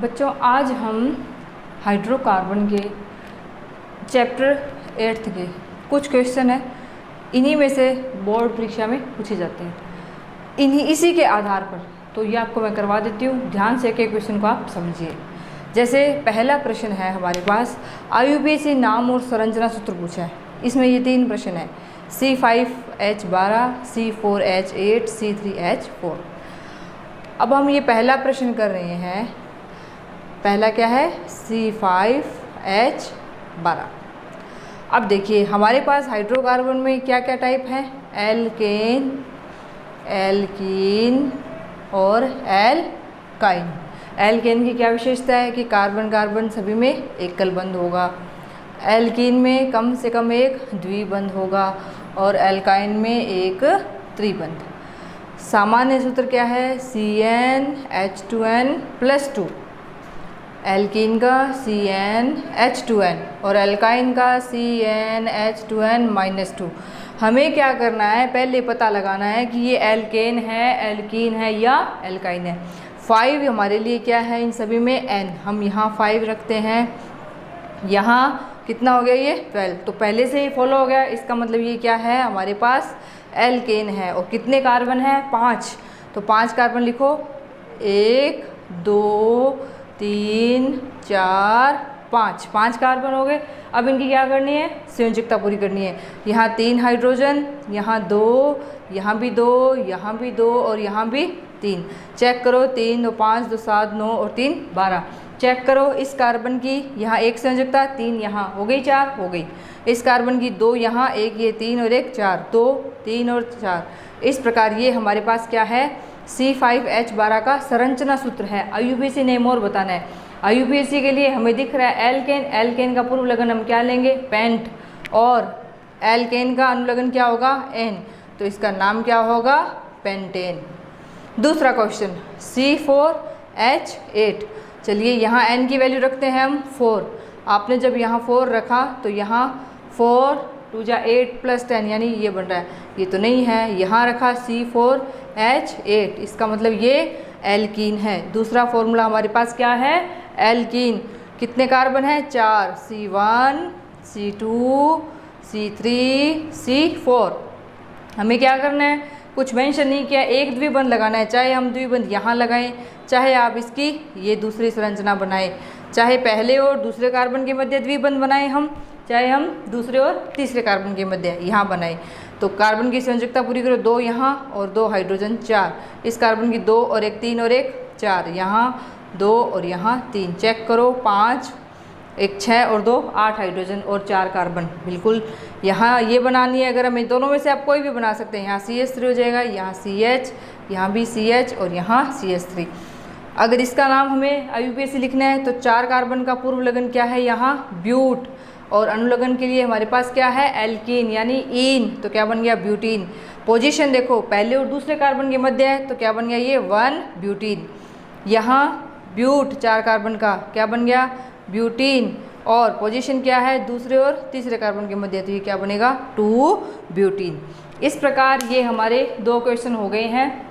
बच्चों आज हम हाइड्रोकार्बन के चैप्टर 8 के कुछ क्वेश्चन है, इन्हीं में से बोर्ड परीक्षा में पूछे जाते हैं। इसी के आधार पर तो ये आपको मैं करवा देती हूँ। ध्यान से एक क्वेश्चन को आप समझिए। जैसे पहला प्रश्न है हमारे पास, IUPAC नाम और संरचना सूत्र पूछा है। इसमें ये 3 प्रश्न है, C5H12, C4H8, C3H4। अब हम ये पहला प्रश्न कर रहे हैं। पहला क्या है? C5H12। अब देखिए हमारे पास हाइड्रोकार्बन में क्या क्या टाइप है? एल्केन, एल्कीन और एल्काइन। एल्केन की क्या विशेषता है कि कार्बन कार्बन सभी में एकल बंध होगा, एल्कीन में कम से कम एक द्विबंध होगा और एल्काइन में एक त्रिबंध। सामान्य सूत्र क्या है? CnH2n+2। एल्कीन का CnH2n और एल्काइन का CnH2n-2। हमें क्या करना है? पहले पता लगाना है कि ये एल्केन है, एल्कीन है या एल्काइन है। 5 हमारे लिए क्या है? इन सभी में n, हम यहाँ 5 रखते हैं। यहाँ कितना हो गया? ये 12। तो पहले से ही फॉलो हो गया। इसका मतलब ये क्या है? हमारे पास एल्केन है और कितने कार्बन है? 5। तो 5 कार्बन लिखो, 1 2 3 4 5। 5 कार्बन हो गए। अब इनकी क्या करनी है? संयोजकता पूरी करनी है। यहाँ 3 हाइड्रोजन, यहाँ 2, यहाँ भी 2, यहाँ भी 2 और यहाँ भी 3। चेक करो, 3 2 5 2 7 9 और 3 12। चेक करो इस कार्बन की, यहाँ एक संयोजकता, 3 यहाँ हो गई, 4 हो गई। इस कार्बन की 2 यहाँ, एक ये 3 और एक 4, 2 3 और 4। इस प्रकार ये हमारे पास क्या है? C5H12 का संरचना सूत्र है। IUPAC नेम और बताना है। IUPAC के लिए हमें दिख रहा है एल्केन। एल्केन का पूर्व लगन हम क्या लेंगे? पेंट। और एल्केन का अनुलग्न क्या होगा? N। तो इसका नाम क्या होगा? पेंटेन। दूसरा क्वेश्चन C4H8। चलिए यहाँ n की वैल्यू रखते हैं हम 4। आपने जब यहाँ 4 रखा तो यहाँ 4 2 जा 8 + 10 यानी ये बन रहा है, ये तो नहीं है। यहाँ रखा C4H8, इसका मतलब ये एल्कीन है। दूसरा फॉर्मूला हमारे पास क्या है? एल्कीन। कितने कार्बन है? 4, C1 C2 C3 C4। हमें क्या करना है? कुछ मेंशन नहीं किया, एक द्विबंध लगाना है। चाहे हम द्विबंध यहाँ लगाएं, चाहे आप इसकी ये दूसरी संरचना बनाएं, चाहे पहले और दूसरे कार्बन के मध्य द्विबंध बनाएं हम, चाहे हम दूसरे और तीसरे कार्बन के मध्य यहाँ बनाएं। तो कार्बन की संयोजकता पूरी करो, 2 यहाँ और 2 हाइड्रोजन 4। इस कार्बन की 2 और एक 3 और एक 4, यहाँ 2 और यहाँ 3। चेक करो, 5 एक 6 और 2 8 हाइड्रोजन और 4 कार्बन। बिल्कुल यहाँ ये बनानी है। अगर हमें दोनों में से आप कोई भी बना सकते हैं। यहाँ CH3 हो जाएगा, यहाँ CH, यहाँ भी CH और यहाँ CH3। अगर इसका नाम हमें IUPAC लिखना है तो 4 कार्बन का पूर्व लगन क्या है? यहाँ ब्यूट। और अनुलग्न के लिए हमारे पास क्या है? एल्कीन यानी ईन। तो क्या बन गया? ब्यूटीन। पोजीशन देखो, पहले और दूसरे कार्बन के मध्य है तो क्या बन गया? ये 1 ब्यूटीन। यहाँ ब्यूट 4 कार्बन का क्या बन गया? ब्यूटीन। और पोजीशन क्या है? दूसरे और तीसरे कार्बन के मध्य, तो ये क्या बनेगा? 2 ब्यूटीन। इस प्रकार ये हमारे 2 क्वेश्चन हो गए हैं।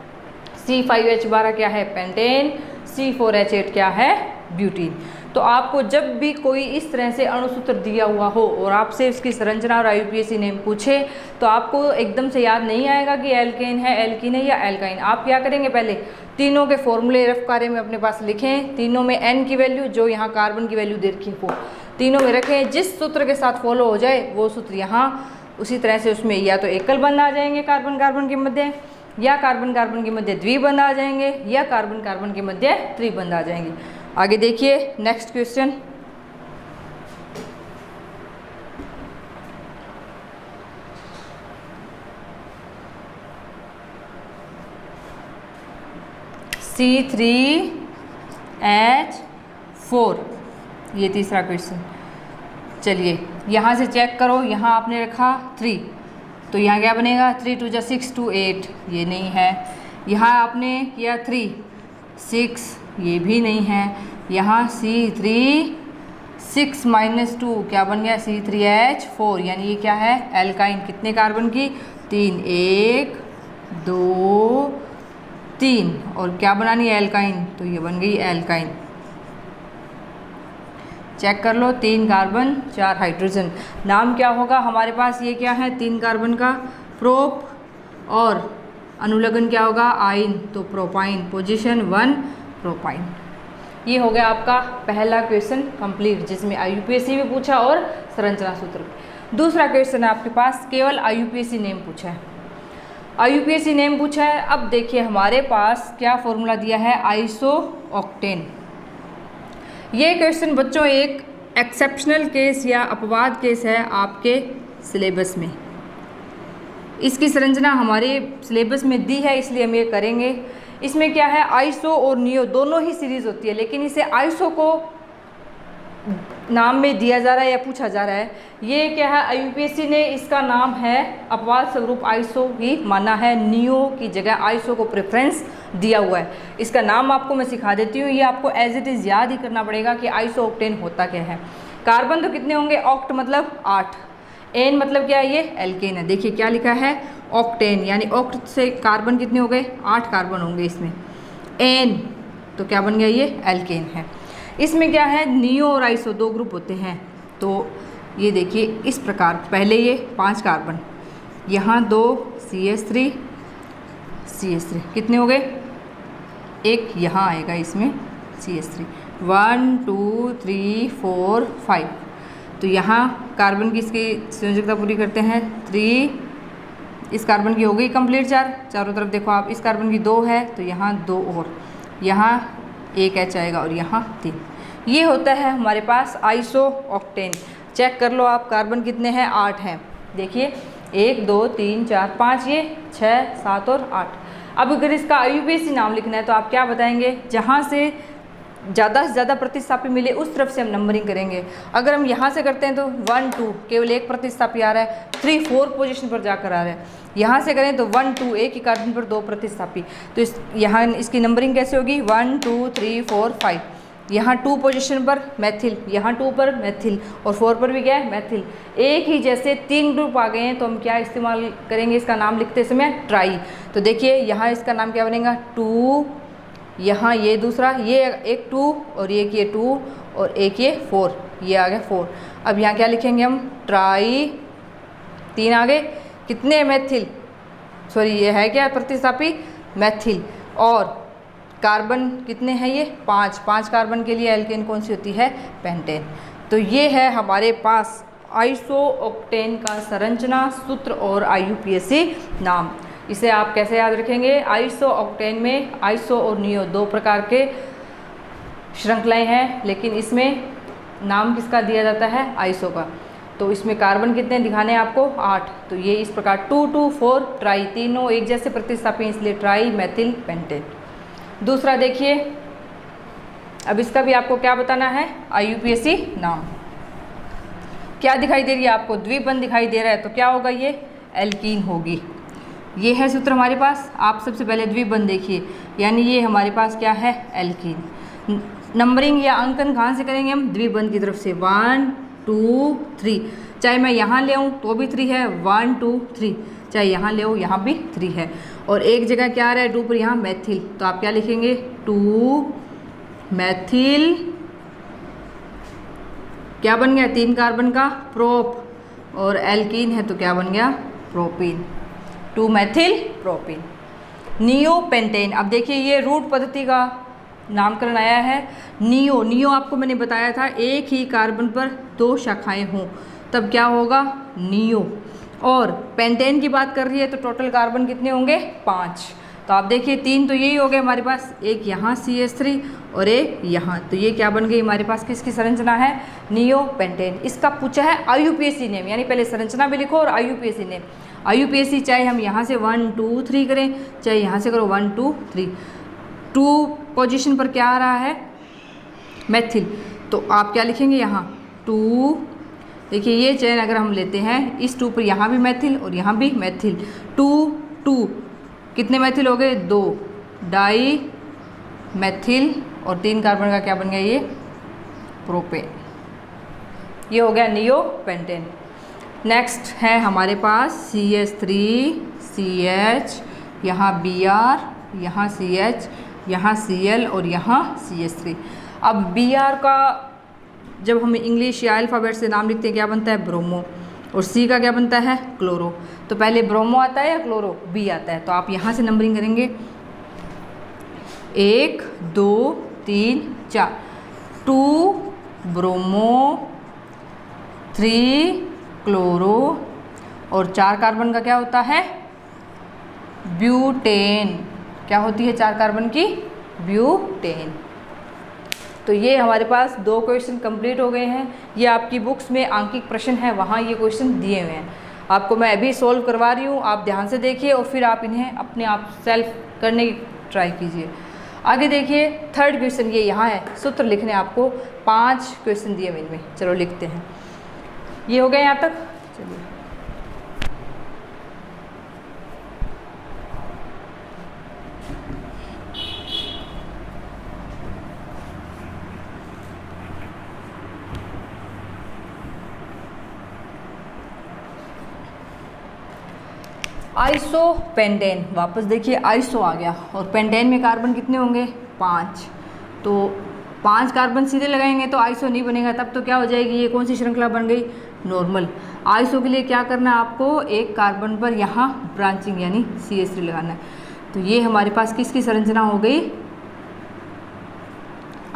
C5H12 क्या है? पेंटेन। C4H8 क्या है? ब्यूटीन। तो आपको जब भी कोई इस तरह से अणुसूत्र दिया हुआ हो और आपसे इसकी संरचना और IUPAC नेम पूछे तो आपको एकदम से याद नहीं आएगा कि एल्केन है, एल्कीन है या एल्काइन। आप क्या करेंगे? पहले तीनों के फॉर्मूले रफ कार्य में अपने पास लिखें। तीनों में n की वैल्यू, जो यहाँ कार्बन की वैल्यू दे रखी है, वो तीनों में रखें। जिस सूत्र के साथ फॉलो हो जाए वो सूत्र यहाँ उसी तरह से उसमें या तो एकल बंध आ जाएंगे कार्बन कार्बन के मध्य, या कार्बन कार्बन के मध्य द्विबंध आ जाएंगे, या कार्बन कार्बन के मध्य त्रिबंध आ जाएंगे। आगे देखिए नेक्स्ट क्वेश्चन। C3H4, ये तीसरा क्वेश्चन। चलिए यहाँ से चेक करो, यहाँ आपने रखा 3 तो यहाँ क्या बनेगा? 3 2 जा 6 2 8, ये नहीं है। यहाँ आपने किया 3 6, ये भी नहीं है। यहाँ C3 6 - 2 क्या बन गया? C3H4 यानी ये क्या है? एल्काइन। कितने कार्बन की? 3, 1 2 3 और क्या बनानी है? एल्काइन। तो ये बन गई एल्काइन। चेक कर लो, 3 कार्बन 4 हाइड्रोजन। नाम क्या होगा हमारे पास, ये क्या है 3 कार्बन का प्रोप, और अनुलग्न क्या होगा आइन, तो प्रोपाइन, पोजीशन 1 प्रोपाइन। ये हो गया आपका पहला क्वेश्चन कंप्लीट, जिसमें IUPAC भी पूछा और संरचना सूत्र। दूसरा क्वेश्चन है आपके पास, केवल IUPAC नेम पूछा है। IUPAC नेम पूछा है। अब देखिए हमारे पास क्या फॉर्मूला दिया है, आइसोऑक्टेन। ये क्वेश्चन बच्चों एक एक्सेप्शनल केस या अपवाद केस है आपके सिलेबस में। इसकी संरचना हमारे सिलेबस में दी है, इसलिए हम ये करेंगे। इसमें क्या है, आइसो और नियो दोनों ही सीरीज होती है, लेकिन इसे आइसो को नाम में दिया जा रहा है या पूछा जा रहा है। ये क्या है, IUPAC ने इसका नाम है अपवाद स्वरूप आइसो ही माना है, नियो की जगह आइसो को प्रेफरेंस दिया हुआ है। इसका नाम आपको मैं सिखा देती हूँ, ये आपको एज इट इज़ याद ही करना पड़ेगा कि आइसोऑक्टेन होता क्या है। कार्बन तो कितने होंगे, ऑक्ट मतलब 8, एन मतलब क्या है, ये एल्केन है। देखिए क्या लिखा है, ऑक्टेन, यानी ऑक्ट से कार्बन कितने हो गए, 8 कार्बन होंगे इसमें। एन तो क्या बन गया, ये एल्केन है। इसमें क्या है, नियो और आइसो 2 ग्रुप होते हैं। तो ये देखिए इस प्रकार, पहले ये 5 कार्बन, यहाँ 2 CH3 कितने हो गए, एक यहाँ आएगा इसमें CH3, 1 2 3 4 5। तो यहाँ कार्बन की इसकी संयोजकता पूरी करते हैं, 3, इस कार्बन की हो गई कंप्लीट 4, चारों तरफ देखो आप, इस कार्बन की 2 है तो यहाँ 2 और यहाँ 1 H आएगा और यहाँ 3। ये होता है हमारे पास आइसोऑक्टेन। चेक कर लो आप, कार्बन कितने हैं, 8 हैं। देखिए 1 2 3 4 5, ये 6 7 और 8। अब अगर इसका IUPAC नाम लिखना है तो आप क्या बताएंगे, जहाँ से ज़्यादा प्रतिस्थापी मिले उस तरफ से हम नंबरिंग करेंगे। अगर हम यहाँ से करते हैं तो 1 2 केवल एक प्रतिस्थापी आ रहा है, 3 4 पोजीशन पर जाकर आ रहा है। यहाँ से करें तो 1 2 एक ही कार्बन पर 2 प्रतिस्थापी, तो यहाँ इसकी नंबरिंग कैसे होगी, 1 2 3 4 5। यहाँ 2 पोजीशन पर मैथिल, यहाँ 2 पर मैथिल और 4 पर भी क्या है, मैथिल। एक ही जैसे 3 ग्रुप आ गए हैं तो हम क्या इस्तेमाल करेंगे इसका नाम लिखते समय, ट्राई। तो देखिए यहाँ इसका नाम क्या बनेगा, 2, यहाँ ये दूसरा, ये एक 2 और एक ये 2 और एक ये 4, ये आ गया 4। अब यहाँ क्या लिखेंगे हम, ट्राई, 3 आ गए, कितने मैथिल, सॉरी ये है क्या प्रतिस्थापी, मैथिल। और कार्बन कितने हैं, ये 5 कार्बन के लिए एल्केन कौन सी होती है, पेंटेन। तो ये है हमारे पास आइसोऑक्टेन का संरचना सूत्र और IUPAC नाम। इसे आप कैसे याद रखेंगे, आइसोऑक्टेन में आइसो और नियो 2 प्रकार के श्रृंखलाएं हैं, लेकिन इसमें नाम किसका दिया जाता है, आइसो का। तो इसमें कार्बन कितने दिखाने हैं आपको, 8। तो ये इस प्रकार 2 2 4 ट्राई, तीनों एक जैसे प्रतिस्थापी इसलिए ट्राई मैथिल पेंटेन। दूसरा देखिए, अब इसका भी आपको क्या बताना है, IUPAC नाम। क्या दिखाई दे रही है आपको, द्विबंध दिखाई दे रहा है, तो क्या होगा, ये एल्कीन होगी। ये है सूत्र हमारे पास। आप सबसे पहले द्विबंध देखिए, यानी ये हमारे पास क्या है, एल्कीन। नंबरिंग या अंकन कहाँ से करेंगे हम, द्विबंध की तरफ से, 1 2 3। चाहे मैं यहाँ ले आऊँ तो भी 3 है, 1 2 3, चाहे यहाँ ले आओ यहाँ भी 3 है। और एक जगह क्या आ रहा है, 2 पर यहाँ मैथिल, तो आप क्या लिखेंगे, 2 मैथिल, क्या बन गया, 3 कार्बन का प्रोप, और एल्कीन है तो क्या बन गया, प्रोपीन, 2 मैथिल प्रोपीन, नियोपेंटेन। अब देखिए ये रूट पद्धति का नामकरण आया है। नियो आपको मैंने बताया था, एक ही कार्बन पर 2 शाखाएं हों तब क्या होगा, नियो। और पेंटेन की बात कर रही है तो टोटल कार्बन कितने होंगे, 5। तो आप देखिए 3 तो यही हो गए हमारे पास, एक यहाँ CH3 और एक यहाँ, तो ये क्या बन गई हमारे पास, किसकी संरचना है, नियोपेंटेन। इसका पूछा है IUPAC नेम, यानी पहले संरचना भी लिखो और IUPAC नेम। IUPAC चाहे हम यहाँ से 1 2 3 करें, चाहे यहाँ से करो 1 2 3, 2 पोजीशन पर क्या आ रहा है, मैथिल, तो आप क्या लिखेंगे यहाँ 2। देखिए ये चयन अगर हम लेते हैं, इस 2 पर यहाँ भी मैथिल और यहाँ भी मैथिल, 2 2 कितने मैथिल हो गए, 2 डाई मैथिल, और 3 कार्बन का क्या बन गया, ये प्रोपेन। ये हो गया नियोपेंटेन। नेक्स्ट है हमारे पास CH3 CH, यहाँ Br, यहाँ CH, यहाँ Cl और यहाँ CH3। अब Br का जब हम इंग्लिश या अल्फ़ाबेट से नाम लिखते हैं क्या बनता है, ब्रोमो। और सी का क्या बनता है, क्लोरो। तो पहले ब्रोमो आता है या क्लोरो, बी आता है। तो आप यहाँ से नंबरिंग करेंगे 1 2 3 4, 2 ब्रोमो, 3 क्लोरो, और 4 कार्बन का क्या होता है, ब्यूटेन। क्या होती है 4 कार्बन की, ब्यूटेन। तो ये हमारे पास 2 क्वेश्चन कंप्लीट हो गए हैं। ये आपकी बुक्स में आंकिक प्रश्न है, वहाँ ये क्वेश्चन दिए हुए हैं। आपको मैं अभी सॉल्व करवा रही हूँ, आप ध्यान से देखिए और फिर आप इन्हें अपने आप सेल्फ करने की ट्राई कीजिए। आगे देखिए 3rd क्वेश्चन, ये यहाँ है, सूत्र लिखने आपको 5 क्वेश्चन दिए हुए इनमें। चलो लिखते हैं। ये हो गया यहाँ तक। चलिए आइसोपेंटेन, वापस देखिए आइसो आ गया और पेंटेन में कार्बन कितने होंगे, 5। तो 5 कार्बन सीधे लगाएंगे तो आइसो नहीं बनेगा, तब तो क्या हो जाएगी, ये कौन सी श्रृंखला बन गई, नॉर्मल। आइसो के लिए क्या करना है आपको, एक कार्बन पर यहाँ ब्रांचिंग यानी CH3 लगाना है। तो ये हमारे पास किसकी संरचना हो गई,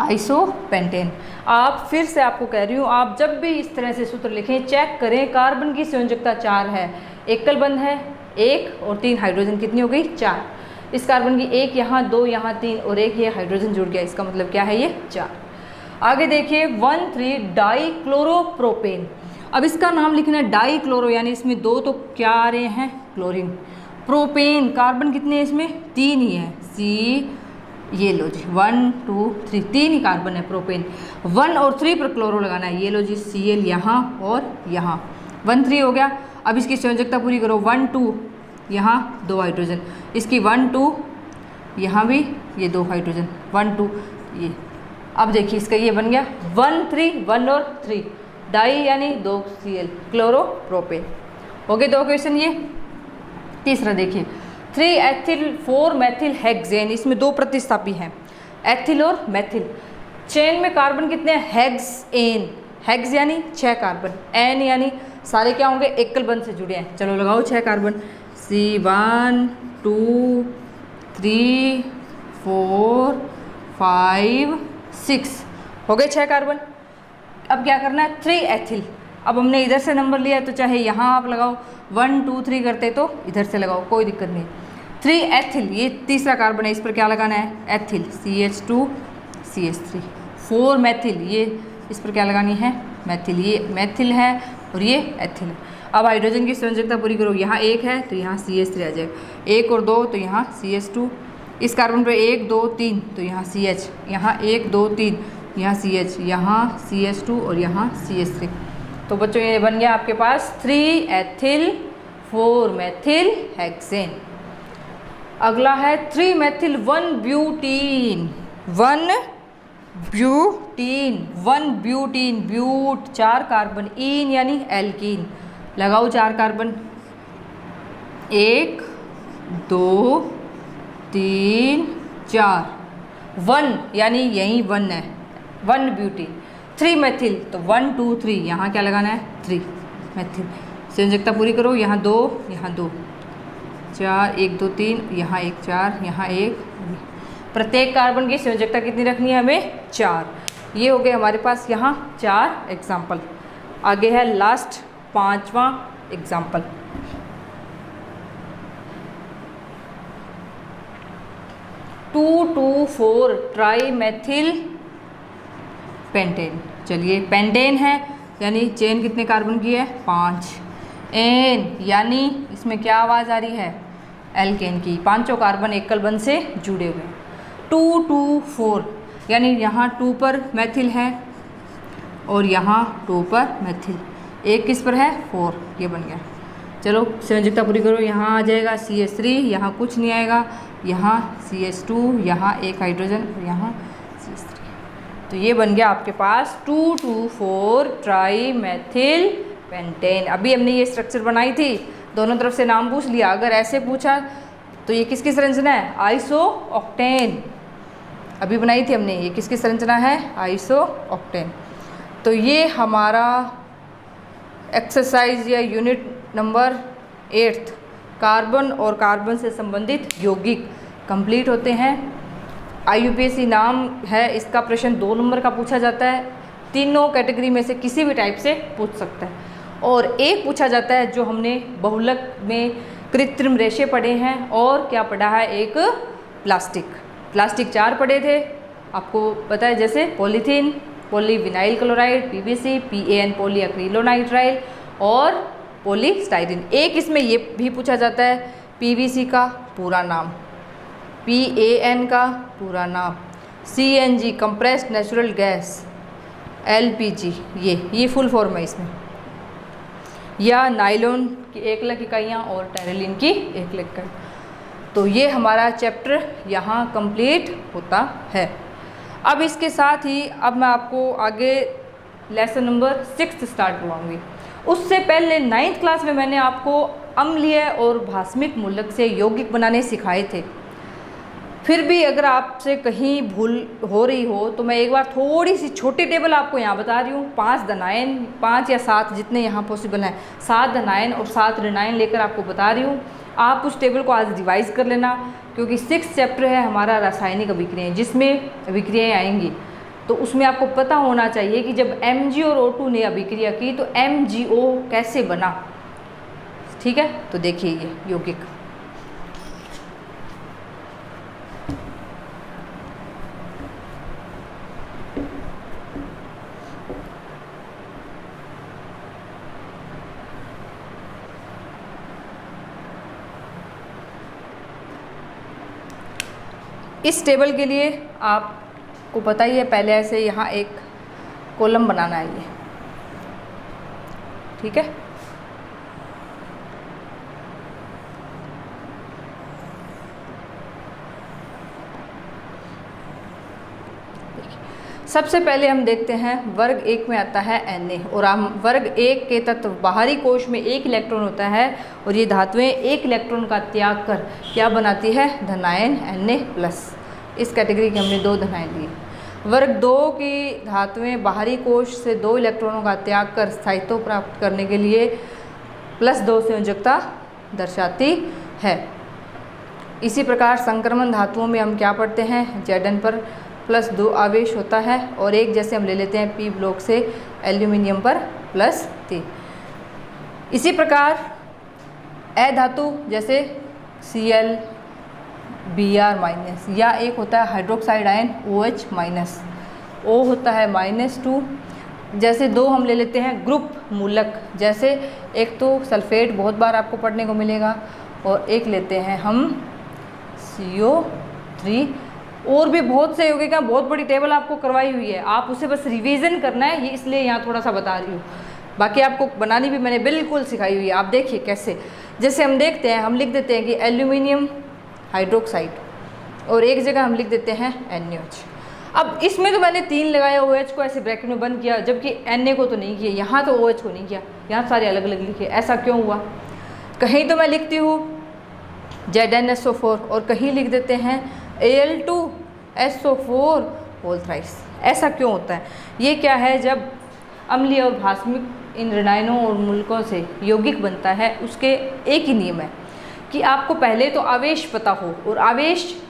आइसोपेंटेन। आप फिर से आपको कह रही हूँ, आप जब भी इस तरह से सूत्र लिखें चेक करें कार्बन की संयोजकता 4 है, एकल बंध है 1 और 3 हाइड्रोजन, कितनी हो गई 4। इस कार्बन की 1 यहाँ, 2 यहाँ, 3 और 1 ये हाइड्रोजन जुड़ गया, इसका मतलब क्या है, ये 4। आगे देखिए 1,3 डाइक्लोरोप्रोपेन। अब इसका नाम लिखना है डाइक्लोरो, यानी इसमें 2 तो क्या आ रहे हैं, क्लोरीन। प्रोपेन कार्बन कितने हैं इसमें, 3 ही है, C, ये लो जी 1 2 3, 3 ही कार्बन है प्रोपेन। 1 और 3 पर क्लोरो लगाना है, ये लो जी Cl यहाँ और यहाँ, 1 3 हो गया। अब इसकी संयोजकता पूरी करो, 1 2 यहाँ 2 हाइड्रोजन, इसकी 1 2 यहाँ भी ये 2 हाइड्रोजन, 1 2 ये। अब देखिए इसका ये बन गया 1 3, 1 और 3 डाई यानी 2 Cl, क्लोरोप्रोपेन। हो गए 2 क्वेश्चन ये। तीसरा देखिए 3 एथिल 4 मैथिल हेक्सेन, इसमें 2 प्रतिस्थापी हैं, एथिल और मैथिल। चेन में कार्बन कितने हैं, हेक्स एन, हेक्स यानी 6 कार्बन, एन यानी सारे क्या होंगे, एकल बंध से जुड़े हैं। चलो लगाओ 6 कार्बन, C1 2 3 4 5 6, हो गए 6 कार्बन। अब क्या करना है, 3 एथिल। अब हमने इधर से नंबर लिया है तो चाहे यहाँ आप लगाओ, 1 2 3 करते तो इधर से लगाओ, कोई दिक्कत नहीं। 3 एथिल, ये तीसरा कार्बन है, इस पर क्या लगाना है, एथिल, CH2 CH3। 4 मैथिल, ये इस पर क्या लगानी है, मैथिल, ये मैथिल है और ये एथिल है। अब हाइड्रोजन की संयोजकता पूरी करो, यहाँ 1 है तो यहाँ CH3 आ जाएगा, 1 और 2 तो यहाँ CH2, इस कार्बन पर 1 2 3 तो यहाँ CH, यहाँ 1 2 3 यहाँ CH, यहाँ CH2 और यहाँ CH3। तो बच्चों ये बन गया आपके पास 3 एथिल 4 मैथिल हेक्सेन। अगला है 3 methyl 1 butene, 1 butene, 1 butene, but 4 carbon, इन यानी एल्कीन, लगाओ 4 कार्बन, 1 2 3 4, 1 यानी यही 1 है, 1 ब्यूटीन। 3 मैथिल तो 1 2 3, यहाँ क्या लगाना है, 3 मैथिल। संयोजकता पूरी करो, यहाँ 2 यहाँ 2, 4 1 2 3, यहाँ 1 4, यहाँ 1। प्रत्येक कार्बन की संयोजकता कितनी रखनी है हमें, 4। ये हो गए हमारे पास यहाँ 4 एग्जाम्पल। आगे है लास्ट 5वां example. Two 2 4 trimethyl pentane. चलिए पेंटेन है यानी चेन कितने कार्बन की है, 5। एन यानी इसमें क्या आवाज़ आ रही है, एल्केन की, 5 कार्बन एकल बंध से जुड़े हुए हैं। 2 2 4 यानी यहाँ 2 पर मैथिल है और यहाँ 2 पर मैथिल, एक किस पर है, 4, ये बन गया। चलो संयोजकता पूरी करो, यहाँ आ जाएगा CH3, यहाँ कुछ नहीं आएगा, यहाँ CH2, यहाँ 1 हाइड्रोजन और यहाँ CH3। तो ये बन गया आपके पास 2 2 4 ट्राई मैथिल पेंटेन। अभी हमने ये स्ट्रक्चर बनाई थी, दोनों तरफ से नाम पूछ लिया। अगर ऐसे पूछा तो ये किसकी संरचना है, आइसो ऑक्टेन। अभी बनाई थी हमने, ये किसकी संरचना है, आइसो ऑक्टेन। तो ये हमारा एक्सरसाइज या यूनिट नंबर 8 कार्बन और कार्बन से संबंधित यौगिक कंप्लीट होते हैं। IUPAC नाम है इसका, प्रश्न 2 नंबर का पूछा जाता है, तीनों कैटेगरी में से किसी भी टाइप से पूछ सकता है। और एक पूछा जाता है जो हमने बहुलक में कृत्रिम रेशे पढ़े हैं, और क्या पढ़ा है, एक प्लास्टिक 4 पढ़े थे आपको पता है, जैसे polythene, polyvinyl chloride, PVC, PAN पॉलीअक्रिलोनाइट्राइल और पॉलीस्टाइरीन। एक इसमें ये भी पूछा जाता है PVC का पूरा नाम, PAN का पूरा नाम, CNG compressed natural gas, LPG ये फुल फॉर्म है इसमें, या नाइलॉन की 1 लाख इकाइयाँ और टेरेलिन की 1 लाख इकाई। तो ये हमारा चैप्टर यहाँ कंप्लीट होता है। अब इसके साथ ही अब मैं आपको आगे लेसन नंबर 6 स्टार्ट करवाऊँगी। उससे पहले 9th क्लास में मैंने आपको अम्लीय और भास्मिक मूलक से यौगिक बनाने सिखाए थे। फिर भी अगर आपसे कहीं भूल हो रही हो तो मैं एक बार थोड़ी सी छोटी टेबल आपको यहाँ बता रही हूँ। 5 धनायन, 5 या 7 जितने यहाँ पॉसिबल हैं, 7 धनायन और 7 ऋणायन लेकर आपको बता रही हूँ। आप उस टेबल को आज रिवाइज कर लेना, क्योंकि 6 चैप्टर है हमारा रासायनिक अभिक्रियाएँ, जिसमें अभिक्रियाएँ आएंगी। तो उसमें आपको पता होना चाहिए कि जब Mg और O2 ने अभिक्रिया की तो MgO कैसे बना। ठीक है, तो देखिए ये यौगिक। इस टेबल के लिए आपको पता ही है, पहले ऐसे यहाँ एक कॉलम बनाना है ये, ठीक है। सबसे पहले हम देखते हैं वर्ग 1 में आता है Na, और हम वर्ग 1 के तत्व बाहरी कोश में 1 इलेक्ट्रॉन होता है, और ये धातुएं 1 इलेक्ट्रॉन का त्याग कर क्या बनाती है, धनायन Na+। इस कैटेगरी के हमने 2 धनायन लिए। वर्ग 2 की धातुएं बाहरी कोश से 2 इलेक्ट्रॉनों का त्याग कर स्थायित्व प्राप्त करने के लिए +2 संयोजकता दर्शाती है। इसी प्रकार संक्रमण धातुओं में हम क्या पढ़ते हैं, Zn पर +2 आवेश होता है, और एक जैसे हम ले लेते हैं P ब्लॉक से एल्यूमिनियम पर +3। इसी प्रकार अधातु जैसे Cl Br-, या एक होता है हाइड्रोक्साइड आयन OH-, O होता है -2। जैसे 2 हम ले लेते हैं ग्रुप मूलक, जैसे एक तो सल्फेट बहुत बार आपको पढ़ने को मिलेगा, और एक लेते हैं हम CO3। और भी बहुत से यौगिक हैं, बहुत बड़ी टेबल आपको करवाई हुई है, आप उसे बस रिवीजन करना है, ये इसलिए यहाँ थोड़ा सा बता रही हूँ। बाकी आपको बनानी भी मैंने बिल्कुल सिखाई हुई है। आप देखिए कैसे, जैसे हम देखते हैं, हम लिख देते हैं कि एल्यूमिनियम हाइड्रोक्साइड, और एक जगह हम लिख देते हैं NaOH। अब इसमें तो मैंने 3 लगाया, OH को ऐसे ब्रैकेट में बंद किया, जबकि Na को तो नहीं किया, यहाँ तो OH को नहीं किया, यहाँ सारे अलग अलग लिखे। ऐसा क्यों हुआ? कहीं तो मैं लिखती हूँ ZnSO4 और कहीं लिख देते हैं Al2SO4 होल थ्राइस। ऐसा क्यों होता है? ये क्या है, जब अम्लीय और भास्मिक इन ऋणायनों और मूलकों से यौगिक बनता है, उसके एक ही नियम है कि आपको पहले तो आवेश पता हो, और आवेश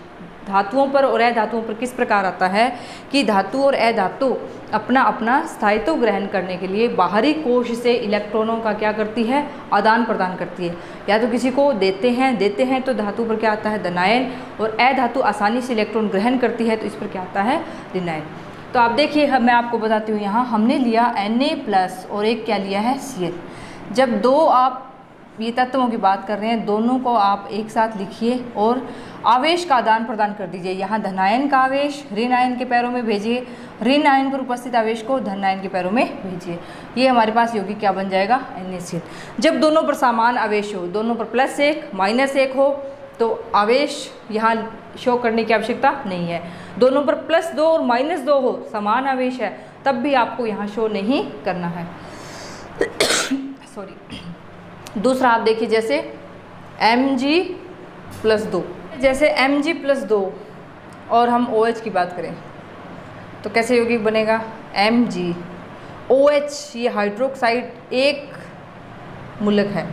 धातुओं पर और अधातुओं पर किस प्रकार आता है कि धातु और अधातु अपना अपना स्थायित्व ग्रहण करने के लिए बाहरी कोश से इलेक्ट्रॉनों का क्या करती है, आदान प्रदान करती है। या तो किसी को देते हैं तो धातु पर क्या आता है, धनायन, और अधातु आसानी से इलेक्ट्रॉन ग्रहण करती है तो इस पर क्या आता है, ऋणायन। तो आप देखिए, मैं आपको बताती हूँ, यहाँ हमने लिया Na+ और एक क्या लिया है, Cl। जब 2 आप ये तत्वों की बात कर रहे हैं, दोनों को आप एक साथ लिखिए और आवेश का आदान प्रदान कर दीजिए। यहाँ धनायन का आवेश ऋण आयन के पैरों में भेजिए, ऋण आयन पर उपस्थित आवेश को धन आयन के पैरों में भेजिए। ये हमारे पास यौगिक क्या बन जाएगा, NaCl। जब दोनों पर समान आवेश हो, दोनों पर +1 -1 हो, तो आवेश यहाँ शो करने की आवश्यकता नहीं है। दोनों पर +2 और -2 हो, समान आवेश है, तब भी आपको यहाँ शो नहीं करना है। सॉरी। दूसरा आप देखिए, जैसे Mg+2, जैसे Mg+2 और हम OH की बात करें तो कैसे यौगिक बनेगा, Mg OH ये हाइड्रोक्साइड एक मूलक है,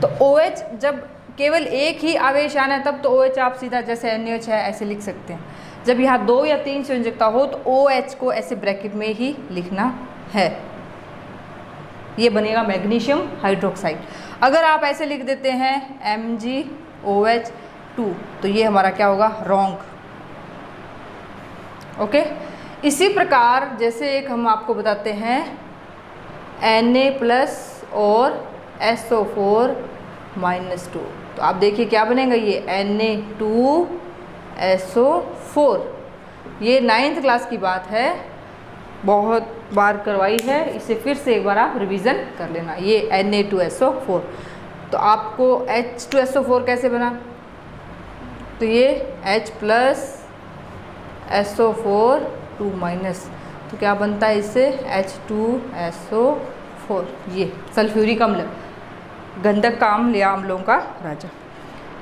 तो OH जब केवल एक ही आवेश आना है तब तो OH आप सीधा जैसे NaOH है ऐसे लिख सकते हैं। जब यहाँ 2 या 3 संयोजकता हो तो OH को ऐसे ब्रैकेट में ही लिखना है, ये बनेगा मैग्नीशियम हाइड्रोक्साइड। अगर आप ऐसे लिख देते हैं MgOH2 तो ये हमारा क्या होगा, रॉन्ग। ओके, इसी प्रकार जैसे एक हम आपको बताते हैं Na+ और SO4-2, तो आप देखिए क्या बनेगा, ये Na2SO4। ये 9th क्लास की बात है, बहुत बार करवाई है, इसे फिर से एक बार आप रिवीजन कर लेना। ये Na2SO4, तो आपको H2SO4 कैसे बना, तो ये H+SO4-, तो क्या बनता है इससे H2SO4। ये सल्फ्यूरिक अम्ल, गंधक का अम्ल या अम्लों का राजा,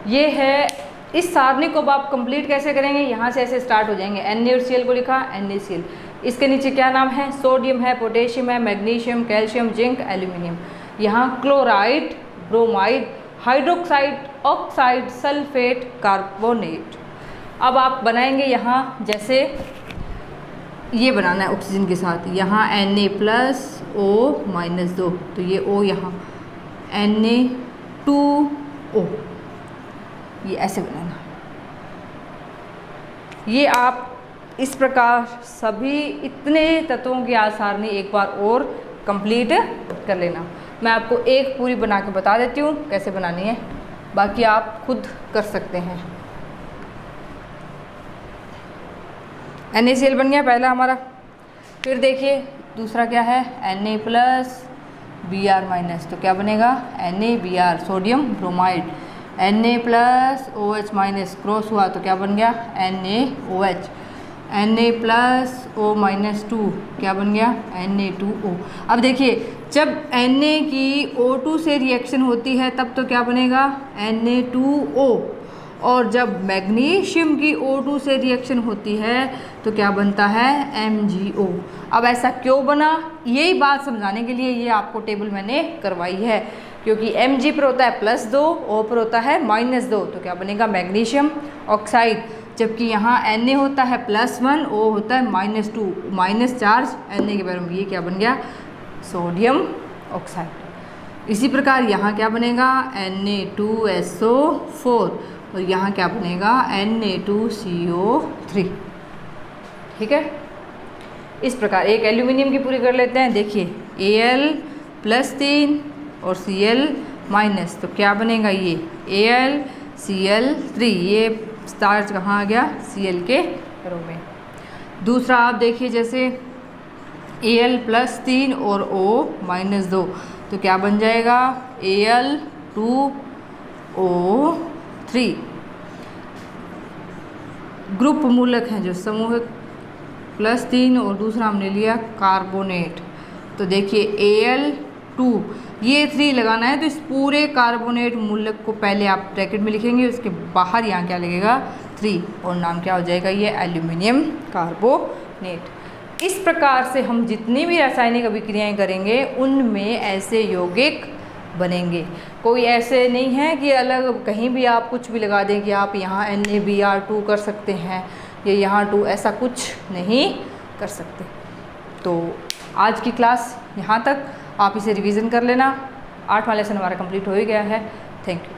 ये है। इस सारणी को अब आप कंप्लीट कैसे करेंगे, यहाँ से ऐसे स्टार्ट हो जाएंगे। NaCl को लिखा, NaCl, इसके नीचे क्या नाम है, सोडियम है, पोटेशियम है, मैग्नीशियम, कैल्शियम, जिंक, एल्यूमिनियम। यहाँ chloride, bromide, hydroxide, oxide, sulphate, carbonate. अब आप बनाएंगे यहाँ, जैसे ये बनाना है ऑक्सीजन के साथ, यहाँ Na+O-2, तो ये O यहाँ Na2O, ये ऐसे बनाना। ये आप इस प्रकार सभी इतने तत्वों की आज सारणी एक बार और कंप्लीट कर लेना। मैं आपको एक पूरी बना के बता देती हूँ कैसे बनानी है, बाकी आप खुद कर सकते हैं। NaCl बन गया पहला हमारा, फिर देखिए दूसरा क्या है, Na+Br-, तो क्या बनेगा NaBr, sodium bromide. Na+OH- cross हुआ तो क्या बन गया NaOH। Na+O-2 क्या बन गया Na2O। अब देखिए जब Na की O2 से रिएक्शन होती है तब तो क्या बनेगा Na2O, और जब मैग्नीशियम की O2 से रिएक्शन होती है तो क्या बनता है MgO। अब ऐसा क्यों बना, यही बात समझाने के लिए ये आपको टेबल मैंने करवाई है, क्योंकि Mg पर होता है +2, O पर होता है -2, तो क्या बनेगा मैग्नीशियम ऑक्साइड। जबकि यहाँ Na होता है +1, O होता है -2, माइनस चार्ज Na के बारे में, ये क्या बन गया सोडियम ऑक्साइड। इसी प्रकार यहाँ क्या बनेगा Na2SO4, और यहाँ क्या बनेगा Na2CO3। ठीक है, इस प्रकार एक एल्यूमिनियम की पूरी कर लेते हैं। देखिए Al+3 और Cl-, तो क्या बनेगा ये AlCl3, ये स्टार्च कहाँ आ गया Cl के रो में। दूसरा आप देखिए जैसे Al+3 और O-2, तो क्या बन जाएगा Al2O3। ग्रुप मूलक हैं जो समूह +3 और दूसरा हमने लिया कार्बोनेट, तो देखिए Al2, ये 3 लगाना है तो इस पूरे कार्बोनेट मूलक को पहले आप ब्रैकेट में लिखेंगे, उसके बाहर यहाँ क्या लगेगा 3, और नाम क्या हो जाएगा ये एल्यूमिनियम कार्बोनेट। इस प्रकार से हम जितनी भी रासायनिक अभिक्रियाएं करेंगे उनमें ऐसे यौगिक बनेंगे। कोई ऐसे नहीं है कि अलग कहीं भी आप कुछ भी लगा दें कि आप यहाँ NaBr2 कर सकते हैं या यहाँ 2, ऐसा कुछ नहीं कर सकते। तो आज की क्लास यहाँ तक, आप इसे रिवीजन कर लेना। 8वां लेसन हमारा कंप्लीट हो ही गया है। Thank you.